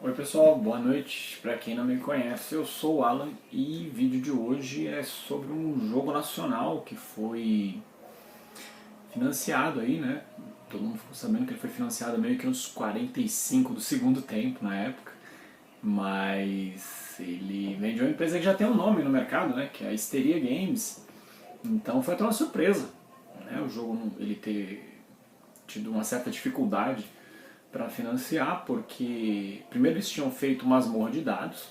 Oi pessoal, boa noite. Para quem não me conhece, eu sou o Alan e o vídeo de hoje é sobre um jogo nacional que foi financiado aí, né? Todo mundo ficou sabendo que ele foi financiado meio que nos 45 do segundo tempo na época, mas ele vem de uma empresa que já tem um nome no mercado, né? Que é a Histeria Games. Então foi até uma surpresa, né? O jogo ele ter tido uma certa dificuldade para financiar, porque primeiro eles tinham feito Masmorra de Dados,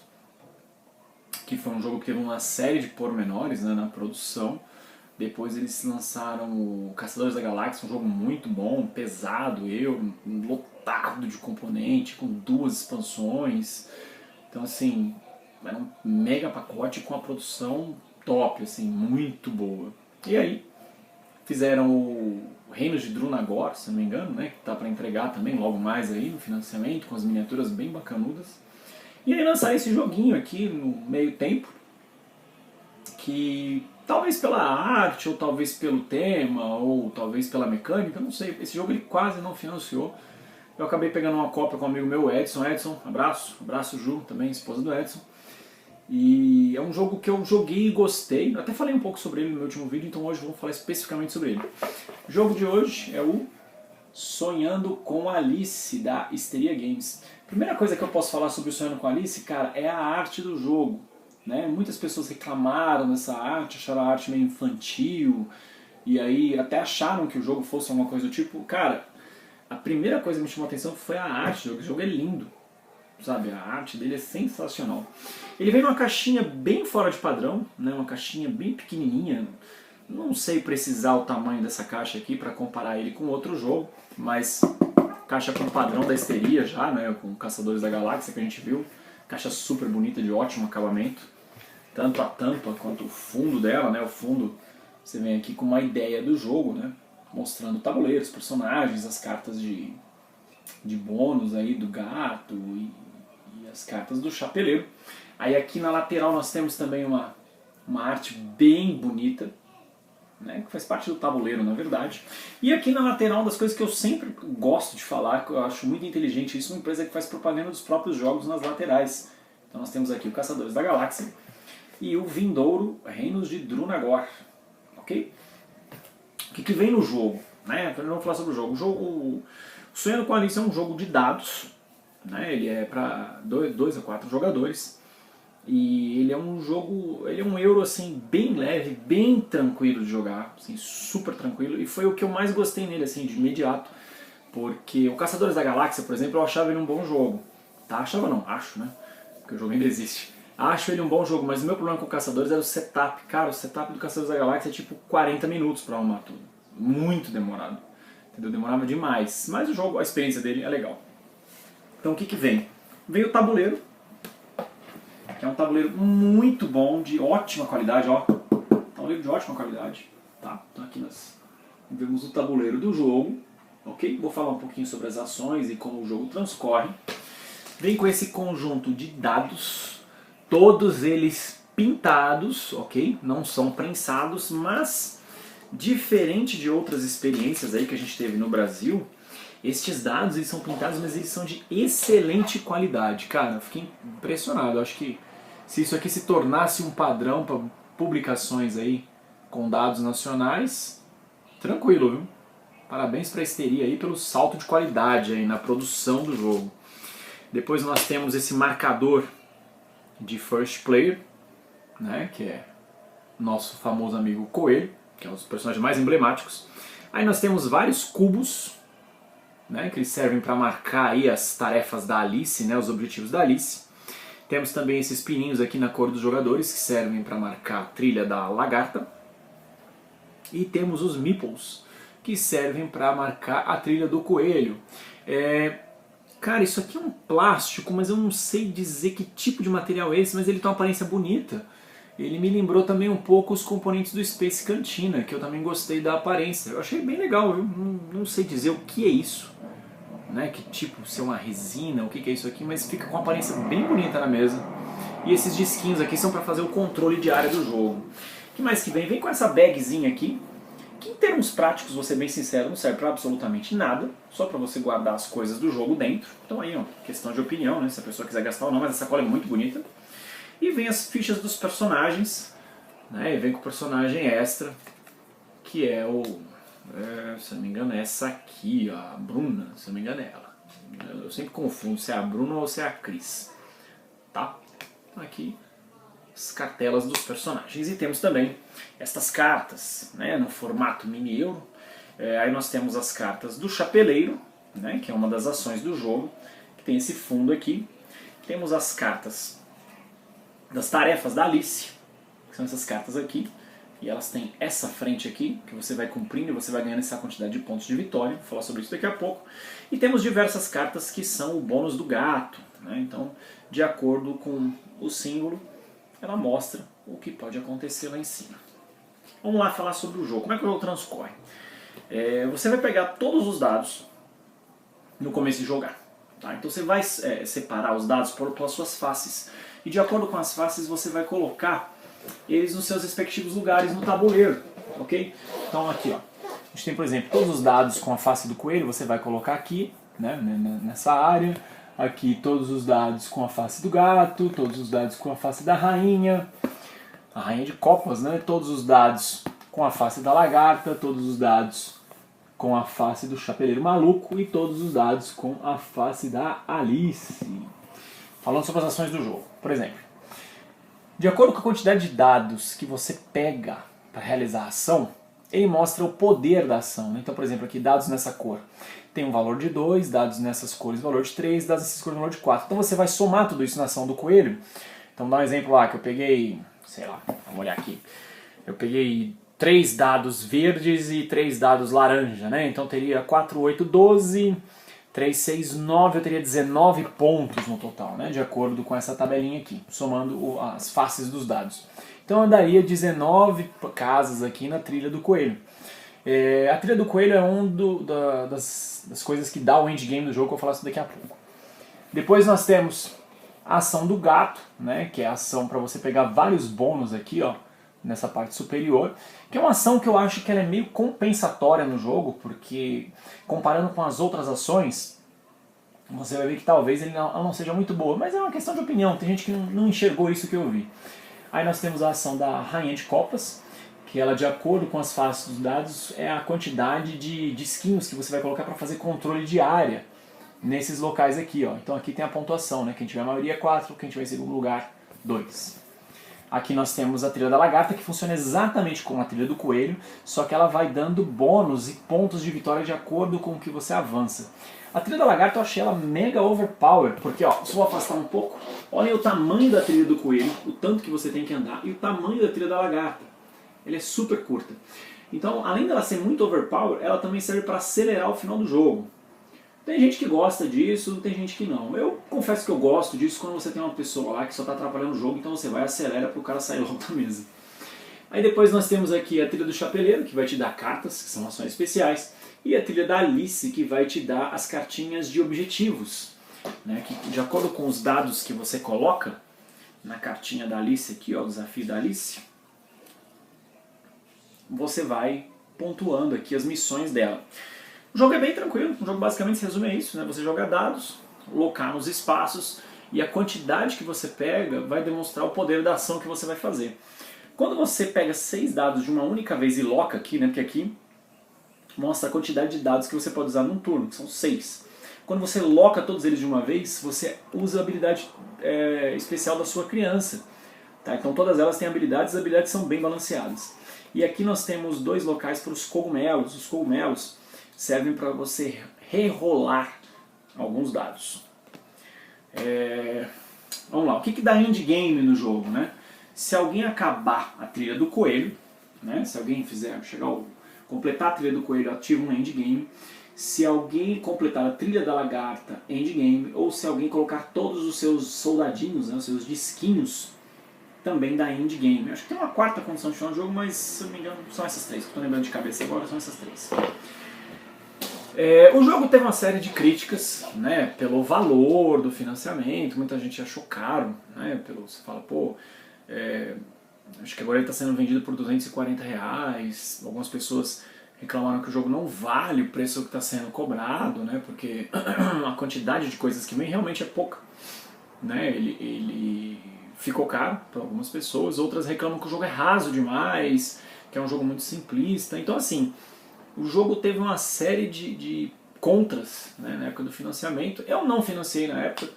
que foi um jogo que teve uma série de pormenores, né, na produção. Depois eles lançaram o Caçadores da Galáxia, um jogo muito bom, pesado, lotado de componente, com 2 expansões. Então assim, era um mega pacote com a produção top, assim, muito boa. E aí, fizeram o Reinos de Drunagor, se não me engano, né, que tá para entregar também logo mais aí no financiamento, com as miniaturas bem bacanudas. E aí lançaram esse joguinho aqui no meio tempo, que talvez pela arte, ou talvez pelo tema, ou talvez pela mecânica, não sei, esse jogo ele quase não financiou. Eu acabei pegando uma cópia com um amigo meu, Edson. Edson, abraço Ju, também esposa do Edson. E é um jogo que eu joguei e gostei. Eu até falei um pouco sobre ele no meu último vídeo, então hoje vou falar especificamente sobre ele. O jogo de hoje é o Sonhando com Alice, da Histeria Games. Primeira coisa que eu posso falar sobre o Sonhando com Alice, cara, é a arte do jogo. Né? Muitas pessoas reclamaram dessa arte, acharam a arte meio infantil, e aí até acharam que o jogo fosse alguma coisa do tipo. Cara, a primeira coisa que me chamou a atenção foi a arte do jogo. O jogo é lindo. Sabe, a arte dele é sensacional. Ele vem numa caixinha bem fora de padrão, né, uma caixinha bem pequenininha. Não sei precisar o tamanho dessa caixa aqui para comparar ele com outro jogo, mas caixa com padrão da Histeria já, né, com Caçadores da Galáxia que a gente viu. Caixa super bonita, de ótimo acabamento. Tanto a tampa quanto o fundo dela, né, o fundo você vem aqui com uma ideia do jogo, né, mostrando o tabuleiro, os personagens, as cartas de bônus aí do gato e as cartas do chapeleiro. Aí aqui na lateral nós temos também uma arte bem bonita, né, que faz parte do tabuleiro na verdade. E aqui na lateral, uma das coisas que eu sempre gosto de falar, que eu acho muito inteligente, isso é uma empresa que faz propaganda dos próprios jogos nas laterais. Então nós temos aqui o Caçadores da Galáxia e o vindouro Reinos de Drunagor. Ok? O que vem no jogo? Né? Vamos falar sobre o jogo. O Sonhando com Alice é um jogo de dados, né? Ele é para 2 a 4 jogadores e ele é um jogo, ele é um euro assim bem leve, bem tranquilo de jogar, assim, super tranquilo, e foi o que eu mais gostei nele assim de imediato, porque o Caçadores da Galáxia, por exemplo, eu achava ele um bom jogo, tá? Achava não, acho, né? Porque o jogo ainda existe. Acho ele um bom jogo, mas o meu problema com o Caçadores era o setup. Cara, o setup do Caçadores da Galáxia é tipo 40 minutos para arrumar tudo, muito demorado. Entendeu? Demorava demais. Mas o jogo, a experiência dele é legal. Então o que vem? Vem o tabuleiro, que é um tabuleiro muito bom, de ótima qualidade, ó. Tabuleiro de ótima qualidade, tá? Então aqui nós vemos o tabuleiro do jogo, ok? Vou falar um pouquinho sobre as ações e como o jogo transcorre. Vem com esse conjunto de dados, todos eles pintados, ok? Não são prensados, mas diferente de outras experiências aí que a gente teve no Brasil, estes dados eles são pintados, mas eles são de excelente qualidade. Cara, eu fiquei impressionado. Eu acho que se isso aqui se tornasse um padrão para publicações aí com dados nacionais, tranquilo, viu? Parabéns para a Histeria aí pelo salto de qualidade aí na produção do jogo. Depois nós temos esse marcador de First Player, né, que é nosso famoso amigo Coelho, que é um dos personagens mais emblemáticos. Aí nós temos vários cubos, né, que eles servem para marcar aí as tarefas da Alice, né, os objetivos da Alice. Temos também esses pininhos aqui na cor dos jogadores, que servem para marcar a trilha da lagarta. E temos os meeples, que servem para marcar a trilha do coelho. Cara, isso aqui é um plástico, mas eu não sei dizer que tipo de material é esse, mas ele tem uma aparência bonita. Ele me lembrou também um pouco os componentes do Space Cantina, que eu também gostei da aparência. Eu achei bem legal, eu não sei dizer o que é isso, né? Que tipo, se é uma resina, o que é isso aqui, mas fica com uma aparência bem bonita na mesa. E esses disquinhos aqui são para fazer o controle de área do jogo. O que mais que vem? Vem com essa bagzinha aqui, que termos práticos, vou ser bem sincero, não serve para absolutamente nada, só para você guardar as coisas do jogo dentro. Então aí, ó, questão de opinião, né, se a pessoa quiser gastar ou não, mas essa sacola é muito bonita. E vem as fichas dos personagens, né, e vem com o personagem extra, que é o, se não me engano é essa aqui, ó, a Bruna, se não me engano é ela. Eu sempre confundo se é a Bruna ou se é a Cris, tá? Aqui as cartelas dos personagens. E temos também estas cartas, né, no formato mini euro. Aí nós temos as cartas do Chapeleiro, né, que é uma das ações do jogo, que tem esse fundo aqui. Temos as cartas das tarefas da Alice, que são essas cartas aqui. E elas têm essa frente aqui, que você vai cumprindo e você vai ganhando essa quantidade de pontos de vitória. Vou falar sobre isso daqui a pouco. E temos diversas cartas que são o bônus do gato, né? Então, de acordo com o símbolo, ela mostra o que pode acontecer lá em cima. Vamos lá falar sobre o jogo. Como é que o jogo transcorre? Você vai pegar todos os dados no começo de jogar. Tá? Então você vai separar os dados pelas suas faces. E de acordo com as faces você vai colocar eles nos seus respectivos lugares no tabuleiro. Ok? Então aqui, ó, a gente tem, por exemplo, todos os dados com a face do coelho, você vai colocar aqui, né, nessa área. Aqui todos os dados com a face do gato, todos os dados com a face da rainha, a rainha de copas, né? Todos os dados com a face da lagarta, todos os dados com a face do chapeleiro maluco e todos os dados com a face da Alice. Falando sobre as ações do jogo, por exemplo, de acordo com a quantidade de dados que você pega para realizar a ação, ele mostra o poder da ação, né? Então, por exemplo, aqui dados nessa cor tem um valor de 2, dados nessas cores valor de 3, dados nessas cores valor de 4. Então você vai somar tudo isso na ação do coelho. Então dá um exemplo lá que eu peguei, sei lá, vamos olhar aqui. Eu peguei 3 dados verdes e 3 dados laranja, né? Então teria 4, 8, 12, 3, 6, 9, eu teria 19 pontos no total, né? De acordo com essa tabelinha aqui, somando as faces dos dados. Então eu daria 19 casas aqui na trilha do coelho. A trilha do coelho é das coisas que dá o endgame do jogo, que eu vou falar isso daqui a pouco. Depois nós temos a ação do gato, né, que é a ação para você pegar vários bônus aqui, ó, nessa parte superior, que é uma ação que eu acho que ela é meio compensatória no jogo, porque comparando com as outras ações, você vai ver que talvez ela não seja muito boa, mas é uma questão de opinião, tem gente que não enxergou isso que eu vi. Aí nós temos a ação da rainha de copas, que ela, de acordo com as faces dos dados, é a quantidade de skins que você vai colocar para fazer controle de área nesses locais aqui, ó. Então aqui tem a pontuação, né? Quem tiver a maioria 4, quem tiver em segundo lugar 2. Aqui nós temos a trilha da lagarta, que funciona exatamente como a trilha do coelho, só que ela vai dando bônus e pontos de vitória de acordo com o que você avança. A trilha da lagarta eu achei ela mega overpower, porque ó, se eu afastar um pouco, olhem o tamanho da trilha do coelho, o tanto que você tem que andar, e o tamanho da trilha da lagarta. Ela é super curta. Então, além dela ser muito overpower, ela também serve para acelerar o final do jogo. Tem gente que gosta disso, tem gente que não. Eu confesso que eu gosto disso quando você tem uma pessoa lá que só está atrapalhando o jogo, então você vai e acelera para o cara sair logo da mesa. Aí depois nós temos aqui a trilha do chapeleiro, que vai te dar cartas, que são ações especiais, e a trilha da Alice, que vai te dar as cartinhas de objetivos, né, que de acordo com os dados que você coloca na cartinha da Alice aqui, ó, o desafio da Alice, você vai pontuando aqui as missões dela. O jogo é bem tranquilo, o jogo basicamente se resume a isso, né? Você joga dados, locar nos espaços, e a quantidade que você pega vai demonstrar o poder da ação que você vai fazer. Quando você pega 6 dados de uma única vez e loca aqui, né? Porque aqui mostra a quantidade de dados que você pode usar num turno, que são 6. Quando você loca todos eles de uma vez, você usa a habilidade especial da sua criança. Tá? Então todas elas têm habilidades, as habilidades são bem balanceadas. E aqui nós temos 2 locais para os cogumelos. Os cogumelos servem para você rerolar alguns dados. Vamos lá, o que dá endgame no jogo, né? Se alguém acabar a trilha do coelho, né? Se alguém completar a trilha do coelho, ativa um endgame. Se alguém completar a trilha da lagarta, endgame. Ou se alguém colocar todos os seus soldadinhos, né, os seus disquinhos, também dá endgame. Acho que tem uma quarta condição de final do jogo, mas se não me engano são essas 3. Estou lembrando de cabeça agora, são essas 3. O jogo teve uma série de críticas, né, pelo valor do financiamento, muita gente achou caro, né, você fala, pô, acho que agora ele está sendo vendido por R$240, algumas pessoas reclamaram que o jogo não vale o preço que está sendo cobrado, né? Porque a quantidade de coisas que vem realmente é pouca, né? Ele ficou caro para algumas pessoas, outras reclamam que o jogo é raso demais, que é um jogo muito simplista. Então, assim, o jogo teve uma série de contras, né, na época do financiamento. Eu não financiei na época,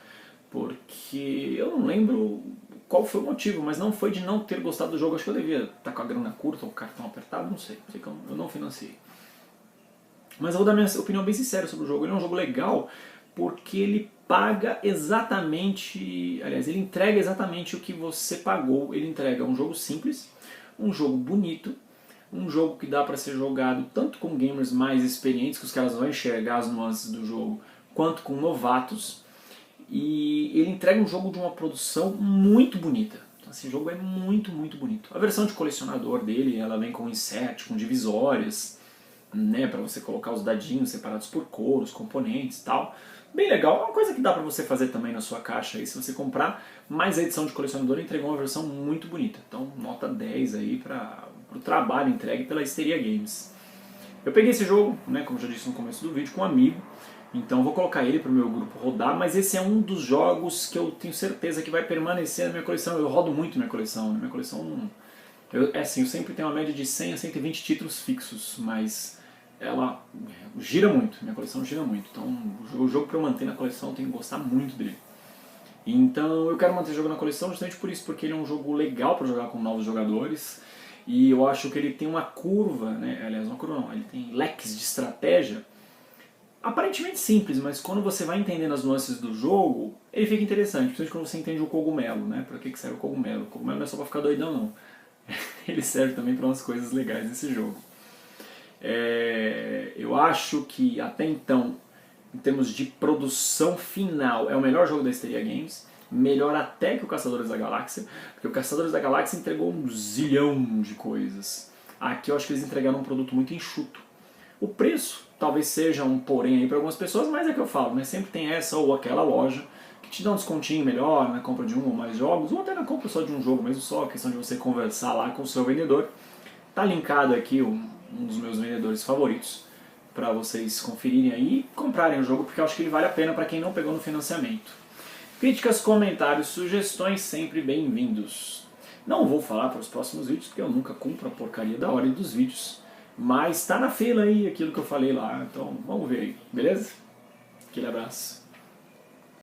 porque eu não lembro qual foi o motivo, mas não foi de não ter gostado do jogo. Acho que eu devia estar com a grana curta ou o cartão apertado, não sei. Sei que eu não financiei. Mas eu vou dar minha opinião bem sincera sobre o jogo. Ele é um jogo legal porque ele paga exatamente, aliás, ele entrega exatamente o que você pagou. Ele entrega um jogo simples, um jogo bonito, um jogo que dá para ser jogado tanto com gamers mais experientes, que os caras vão enxergar as nuances do jogo, quanto com novatos. E ele entrega um jogo de uma produção muito bonita. Então, assim, o jogo é muito, muito bonito. A versão de colecionador dele, ela vem com insert, com divisórias, né, para você colocar os dadinhos separados por cor, os componentes e tal. Bem legal, é uma coisa que dá para você fazer também na sua caixa aí, se você comprar, mas a edição de colecionador entregou uma versão muito bonita. Então, nota 10 aí para o trabalho entregue pela Histeria Games. Eu peguei esse jogo, né, como já disse no começo do vídeo, com um amigo, então vou colocar ele para o meu grupo rodar, mas esse é um dos jogos que eu tenho certeza que vai permanecer na minha coleção. Eu rodo muito minha coleção, minha coleção... eu sempre tenho uma média de 100 a 120 títulos fixos, mas ela gira muito, minha coleção gira muito. Então o jogo para eu manter na coleção eu tenho que gostar muito dele. Então eu quero manter o jogo na coleção justamente por isso, porque ele é um jogo legal para jogar com novos jogadores. E eu acho que ele tem uma curva, né? Aliás, uma curva não, ele tem leques de estratégia aparentemente simples, mas quando você vai entendendo as nuances do jogo, ele fica interessante, principalmente quando você entende o cogumelo, né? Pra que serve o cogumelo? O cogumelo não é só pra ficar doidão, não. Ele serve também para umas coisas legais nesse jogo. Eu acho que até então, em termos de produção final, é o melhor jogo da Histeria Games. Melhor até que o Caçadores da Galáxia, porque o Caçadores da Galáxia entregou um zilhão de coisas. Aqui eu acho que eles entregaram um produto muito enxuto. O preço talvez seja um porém aí para algumas pessoas, mas é que eu falo, né? Sempre tem essa ou aquela loja que te dá um descontinho melhor na compra de um ou mais jogos, ou até na compra só de um jogo, mesmo só a questão de você conversar lá com o seu vendedor. Tá linkado aqui um dos meus vendedores favoritos para vocês conferirem aí e comprarem o jogo, porque eu acho que ele vale a pena para quem não pegou no financiamento. Críticas, comentários, sugestões sempre bem-vindos. Não vou falar para os próximos vídeos, porque eu nunca cumpro a porcaria da hora dos vídeos. Mas tá na fila aí aquilo que eu falei lá, então vamos ver aí, beleza? Aquele abraço.